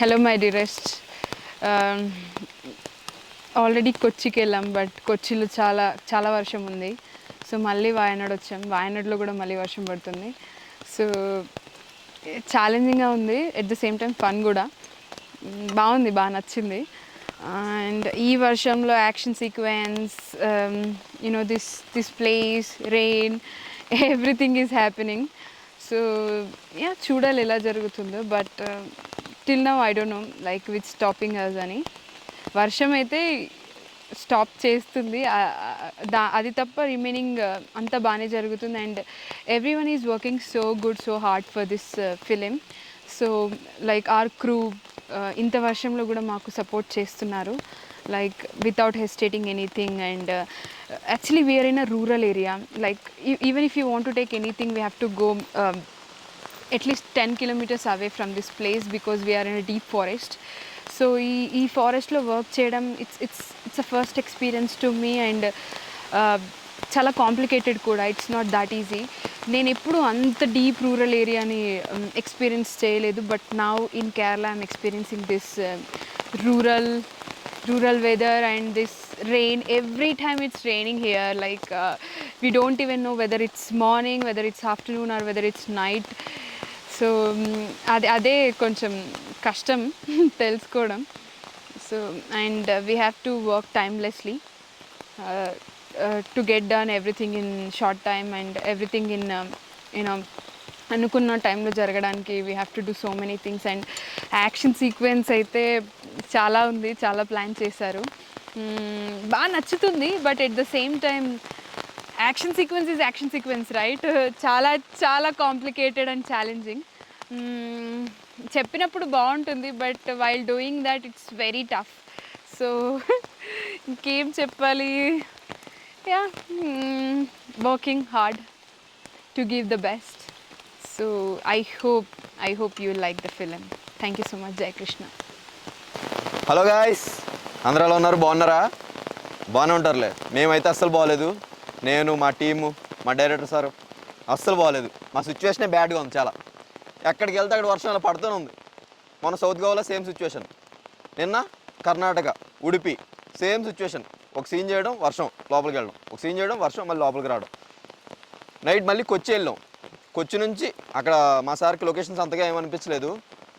Hello my dearest. Already కొచ్చికి వెళ్ళాం, but కొచ్చిలో చాలా చాలా వర్షం ఉంది. సో మళ్ళీ వాయనాడ్ వచ్చాం. వాయనాడ్లో కూడా మళ్ళీ వర్షం పడుతుంది. సో ఛాలెంజింగ్గా ఉంది, at the same time fun కూడా. బాగుంది, బాగా నచ్చింది. అండ్ ఈ వర్షంలో action sequence, this place, rain, everything is happening. So yeah, చూడాలి ఎలా జరుగుతుందో. But till now I don't know like which stopping us అని. వర్షం అయితే స్టాప్ చేస్తుంది, అది తప్ప రిమైనింగ్ అంతా బాగానే జరుగుతుంది. And everyone is working so good, so hard for this film. So like our crew ఇంత వర్షంలో కూడా మాకు సపోర్ట్ చేస్తున్నారు, like without hesitating anything. And actually we are in a rural area, like even if you want to take anything, we have to go at least 10 kilometers away from this place, because we are in a deep forest. So ee forest lo work cheyadam, it's a first experience to me. And చాలా complicated కూడా, it's not that easy. నేను ఎప్పుడు అంత deep rural ఏరియాని experience చేయలేదు. But now in Kerala I'm experiencing this rural weather and this rain. Every time it's raining here, like we don't even know whether it's morning, whether it's afternoon, or whether it's night. So అదే కొంచెం కష్టం తెలుసుకోవడం. So and we have to work timelessly to get done everything in short time, and everything in అనుకున్న టైంలో జరగడానికి we have to do so many things. And action sequence అయితే చాలా ఉంది, చాలా ప్లాన్ చేశారు. బాగా నచ్చుతుంది. But at the same time action sequence is action sequence, right? చాలా చాలా కాంప్లికేటెడ్ అండ్ ఛాలెంజింగ్. చెప్పినప్పుడు బాగుంటుంది, but while doing that it's very tough. So ఇంకేం చెప్పాలి? Yeah, working hard to give the best. So I hope you like the film. Thank you so much, Jai Krishna. Hello guys, అందరూ ఎలా ఉన్నారు? బాగున్నారా? బాగానే ఉంటారులే. మేమైతే అస్సలు బాగోలేదు. నేను, మా టీము, మా డైరెక్టర్ సార్ అస్సలు బాగోలేదు. మా సిచ్యువేషనే బ్యాడ్గా ఉంది చాలా. ఎక్కడికి వెళ్తే అక్కడ వర్షం అలా పడుతూనే ఉంది. మన సౌత్ గోవాలో సేమ్ సిచ్యువేషన్. నిన్న కర్ణాటక ఉడిపి సేమ్ సిచ్యువేషన్. ఒక సీన్ చేయడం, వర్షం, లోపలికి వెళ్ళడం, ఒక సీన్ చేయడం, వర్షం, మళ్ళీ లోపలికి రావడం. నైట్ మళ్ళీ కొచ్చి వెళ్ళాం. కొచ్చి నుంచి అక్కడ మా సార్కి లొకేషన్స్ అంతగా ఏమనిపించలేదు.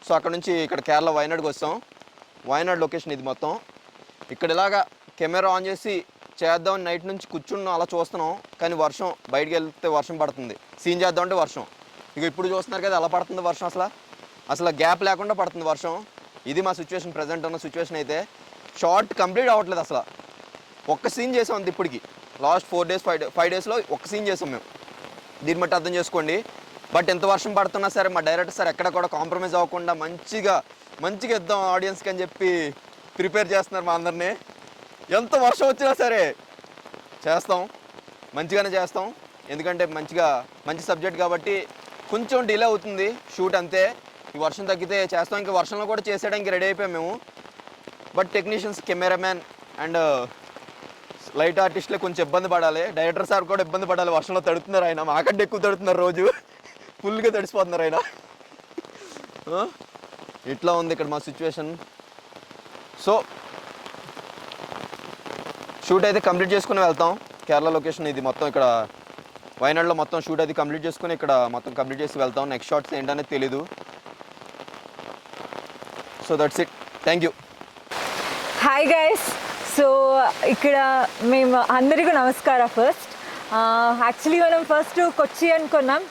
సో అక్కడ నుంచి ఇక్కడ కేరళ వయనాడ్కి వస్తాం. వయనాడ్ లొకేషన్ ఇది మొత్తం. ఇక్కడ ఇలాగా కెమెరా ఆన్ చేసి చేద్దామని నైట్ నుంచి కూర్చున్నాం, అలా చూస్తున్నాం. కానీ వర్షం, బయటికి వెళ్తే వర్షం పడుతుంది. సీన్ చేద్దామంటే వర్షం. ఇక ఇప్పుడు చూస్తున్నారు కదా ఎలా పడుతుంది వర్షం. అసలు గ్యాప్ లేకుండా పడుతుంది వర్షం. ఇది మా సిచ్యువేషన్, ప్రజెంట్ ఉన్న సిచ్యువేషన్. అయితే షార్ట్ కంప్లీట్ అవ్వట్లేదు అసలు. ఒక్క సీన్ చేసాం అంత ఇప్పటికి. లాస్ట్ 4 days 5 daysలో ఒక్క సీన్ చేసాం మేము. దీన్ని బట్టి అర్థం చేసుకోండి. బట్ ఎంత వర్షం పడుతున్నా సరే మా డైరెక్టర్ సార్ ఎక్కడ కూడా కాంప్రమైజ్ అవ్వకుండా మంచిగా ఇద్దాం ఆడియన్స్కి అని చెప్పి ప్రిపేర్ చేస్తున్నారు మా అందరినీ. ఎంత వర్షం వచ్చినా సరే చేస్తాం, మంచిగానే చేస్తాం. ఎందుకంటే మంచి సబ్జెక్ట్ కాబట్టి కొంచెం డిలే అవుతుంది షూట్, అంతే. ఈ వర్షం తగ్గితే చేస్తాం. ఇంకా వర్షంలో కూడా చేసేయడానికి రెడీ అయిపోయాం మేము. But technicians, cameraman and light ఆర్టిస్ట్లే కొంచెం ఇబ్బంది పడాలి. డైరెక్టర్ సార్ కూడా ఇబ్బంది పడాలి. వర్షంలో తడుతున్నారు ఆయన, మాకంటే ఎక్కువ తడుతున్నారు. రోజు ఫుల్గా తడిసిపోతున్నారు ఆయన. ఇట్లా ఉంది ఇక్కడ మా సిచ్యువేషన్. సో షూట్ అయితే కంప్లీట్ చేసుకుని వెళ్తాం. కేరళ లొకేషన్ ఇది మొత్తం. ఇక్కడ వయనాడ్లో మొత్తం షూట్ అయితే కంప్లీట్ చేసుకుని ఇక్కడ మొత్తం కంప్లీట్ చేసి వెళ్తాం. నెక్స్ట్ షాట్స్ ఏంటనేది తెలీదు. So that's it. Thank you. Hi guys. So ఇక్కడ మేము అందరికీ నమస్కారం. ఫస్ట్ యాక్చువల్లీ మనం ఫస్ట్ కొచ్చి అనుకున్నాం.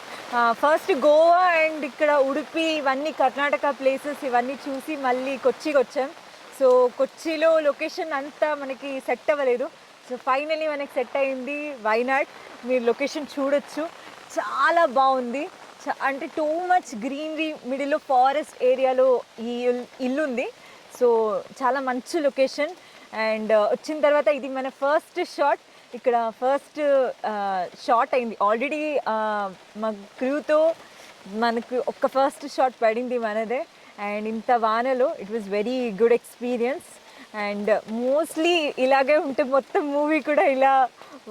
ఫస్ట్ గోవా అండ్ ఇక్కడ ఉడిపి, ఇవన్నీ కర్ణాటక ప్లేసెస్, ఇవన్నీ చూసి మళ్ళీ కొచ్చికి వచ్చాం. సో కొచ్చిలో లొకేషన్ అంతా మనకి సెట్ అవ్వలేదు. సో ఫైనలీ మనకి సెట్ అయింది వయనాడ్. మీరు లొకేషన్ చూడొచ్చు, చాలా బాగుంది. అంటే టూ మచ్ గ్రీనరీ, మిడిల్లో ఫారెస్ట్ ఏరియాలో ఈ ఇల్లు ఉంది. సో చాలా మంచి లొకేషన్. అండ్ వచ్చిన తర్వాత ఇది మన ఫస్ట్ షాట్. ఇక్కడ ఫస్ట్ షాట్ అయింది ఆల్రెడీ. మా క్రూతో మనకు ఒక ఫస్ట్ షాట్ పడింది మనదే. అండ్ ఇంత వానలో it was very good experience. And mostly ఇలాగే ఉంటే మొత్తం మూవీ కూడా ఇలా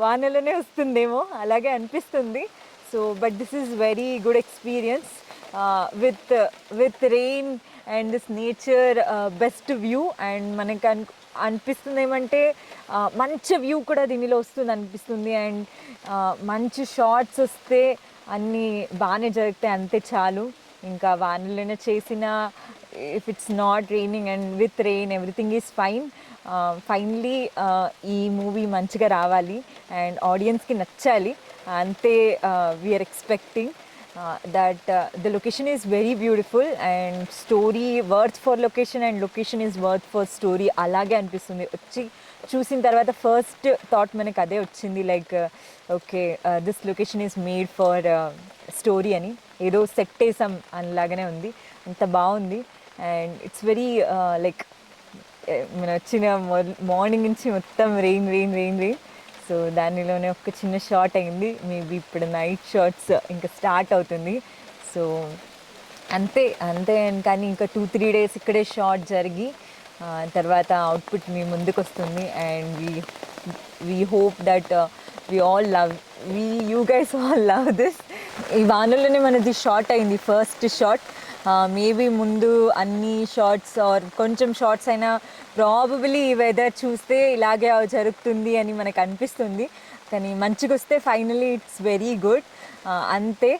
వానలోనే వస్తుందేమో అలాగే అనిపిస్తుంది. So but this is very good experience with rain and this nature best view. And మనకు అనిపిస్తుంది ఏమంటే మంచి వ్యూ కూడా దీనిలో వస్తుంది అనిపిస్తుంది. అండ్ మంచి షార్ట్స్ వస్తే అన్నీ బాగానే జరుగుతాయి, అంతే చాలు. ఇంకా వానలోనే చేసిన, if it's not raining and with rain everything is fine. Finally ఈ మూవీ మంచిగా రావాలి అండ్ ఆడియన్స్కి నచ్చాలి, అంతే we are expecting. that the location is very beautiful and story worth for location and location is worth for story. అలాగే అనిపిస్తుంది వచ్చి చూసిన తర్వాత ఫస్ట్ థాట్ మనకు అదే వచ్చింది, like okay this location is made for story అని, ఏదో సెట్ వేసాం అలాగనే ఉంది, అంత బాగుంది. అండ్ ఇట్స్ వెరీ లైక్ మన వచ్చిన మార్నింగ్ నుంచి మొత్తం rain rain rain rain. So దానిలోనే ఒక చిన్న షార్ట్ అయింది, మేబీ ఇప్పుడు నైట్ షార్ట్స్ ఇంకా స్టార్ట్ అవుతుంది. సో అంతే అంతే. కానీ ఇంకా 2-3 days ఇక్కడే షార్ట్ జరిగి తర్వాత అవుట్పుట్ మీ ముందుకు వస్తుంది. And we hope that you guys all love this. ఈ వానలోనే మనది షార్ట్ అయింది, ఫస్ట్ షార్ట్. మేబీ ముందు అన్ని షార్ట్స్ ఆర్ కొంచెం షార్ట్స్ అయినా ప్రాబబులీ ఈ వెదర్ చూస్తే ఇలాగే జరుగుతుంది అని మనకు అనిపిస్తుంది. కానీ మంచిగా వస్తే ఫైనలీ ఇట్స్ వెరీ గుడ్, అంతే.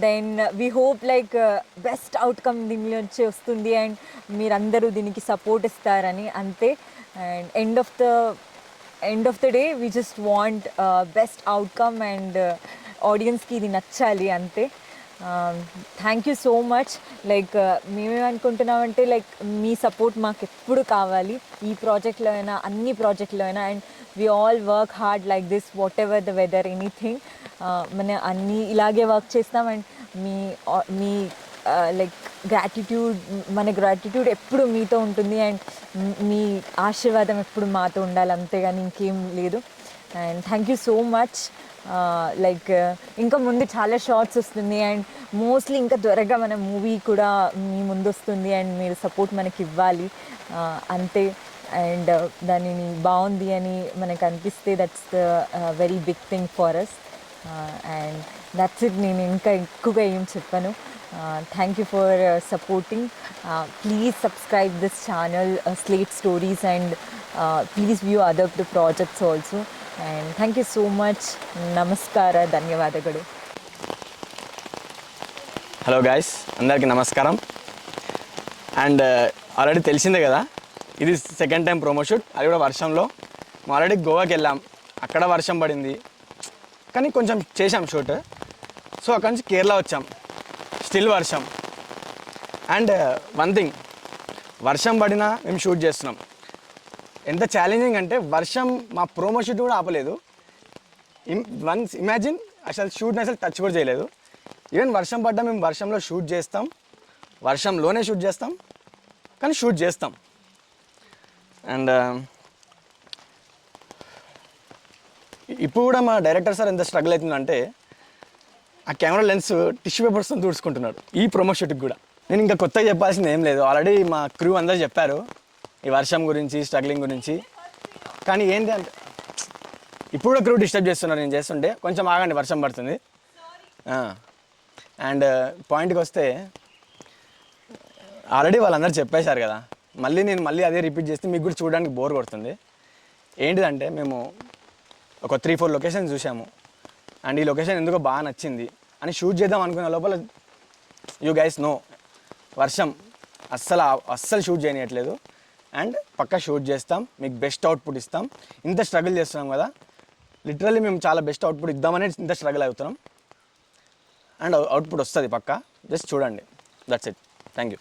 Then we hope like best outcome దీని నుంచి వస్తుంది అండ్ మీరందరూ దీనికి సపోర్ట్ ఇస్తారని, అంతే. And end of the day we just want best outcome and ఆడియన్స్కి ఇది నచ్చాలి, అంతే. Thank you so much. Like మేమేమనుకుంటున్నామంటే లైక్ మీ సపోర్ట్ మాకు ఎప్పుడు కావాలి, ఈ ప్రాజెక్ట్లో అయినా అన్ని ప్రాజెక్ట్లో అయినా. And we all work hard like this, whatever the weather, anything. మన అన్నీ ఇలాగే వర్క్ చేస్తాం. అండ్ మీ లైక్ మన గ్రాటిట్యూడ్ ఎప్పుడు మీతో ఉంటుంది అండ్ మీ ఆశీర్వాదం ఎప్పుడు మాతో ఉండాలి, అంతేగాని ఇంకేం లేదు. And thank you so much. Like ఇంకా ముందు చాలా షార్ట్స్ వస్తుంది అండ్ మోస్ట్లీ ఇంకా త్వరగా మన మూవీ కూడా మీ ముందు వస్తుంది అండ్ మీరు సపోర్ట్ మనకి ఇవ్వాలి, అంతే. అండ్ దానిని బాగుంది అని మనకు అనిపిస్తే that's the very big thing for us. And that's it. నేను ఇంకా ఎక్కువగా ఏం చెప్పను. Thank you for supporting. Please subscribe this channel Slate Stories and please view other the projects also. And thank you so much. నమస్కార, ధన్యవాదಗಳು. Hello guys, అందరికీ నమస్కారం. And already తెలిసిందే కదా, ఇది సెకండ్ టైం ప్రోమో షూట్, అది కూడా వర్షంలో. మేము ఆల్రెడీ గోవాకి వెళ్ళాం, అక్కడ వర్షం పడింది కానీ కొంచెం చేసాం షూట్. సో అక్కడి నుంచి కేరళ వచ్చాం, స్టిల్ వర్షం. అండ్ వన్ థింగ్, వర్షం పడినా మేము షూట్ చేస్తున్నాం. ఎంత ఛాలెంజింగ్ అంటే వర్షం మా ప్రోమో షూట్ కూడా ఆపలేదు. వన్స్ ఇమాజిన్, అసలు షూట్ని అసలు టచ్ కూడా చేయలేదు. ఈవెన్ వర్షం పడ్డా మేము వర్షంలో షూట్ చేస్తాం, వర్షంలోనే షూట్ చేస్తాం, కానీ షూట్ చేస్తాం. అండ్ ఇప్పుడు కూడా మా డైరెక్టర్ సార్ ఎంత స్ట్రగుల్ అవుతుందంటే ఆ కెమెరా లెన్స్ టిష్యూ పేపర్స్తో తుడుచుకుంటున్నాడు ఈ ప్రోమో షూట్కి కూడా. నేను ఇంకా కొత్తగా చెప్పాల్సింది ఏం లేదు, ఆల్రెడీ మా క్రూ అందరూ చెప్పారు ఈ వర్షం గురించి, స్ట్రగ్లింగ్ గురించి. కానీ ఏంటి అంటే ఇప్పుడు కూడా క్రూ డిస్టర్బ్ చేస్తున్నారు నేను చేస్తుంటే, కొంచెం ఆగండి వర్షం పడుతుంది. అండ్ పాయింట్కి వస్తే ఆల్రెడీ వాళ్ళందరూ చెప్పేశారు కదా, నేను మళ్ళీ అదే రిపీట్ చేస్తే మీకు కూడా చూడడానికి బోర్ కొడుతుంది. ఏంటిదంటే మేము ఒక 3-4 లొకేషన్స్ చూసాము అండ్ ఈ లొకేషన్ ఎందుకో బాగా నచ్చింది అని షూట్ చేద్దాం అనుకున్న లోపల యూ గైస్ నో వర్షం అస్సలు షూట్ చేయనియట్లేదు. అండ్ పక్కా షూట్ చేస్తాం, మీకు బెస్ట్ అవుట్పుట్ ఇస్తాం. ఇంత స్ట్రగుల్ చేస్తున్నాం కదా, లిటరల్లీ మేము చాలా బెస్ట్ అవుట్పుట్ ఇద్దామని ఇంత స్ట్రగుల్ అవుతున్నాం. అండ్ అవుట్పుట్ వస్తుంది పక్కా, జస్ట్ చూడండి. That's it. Thank you.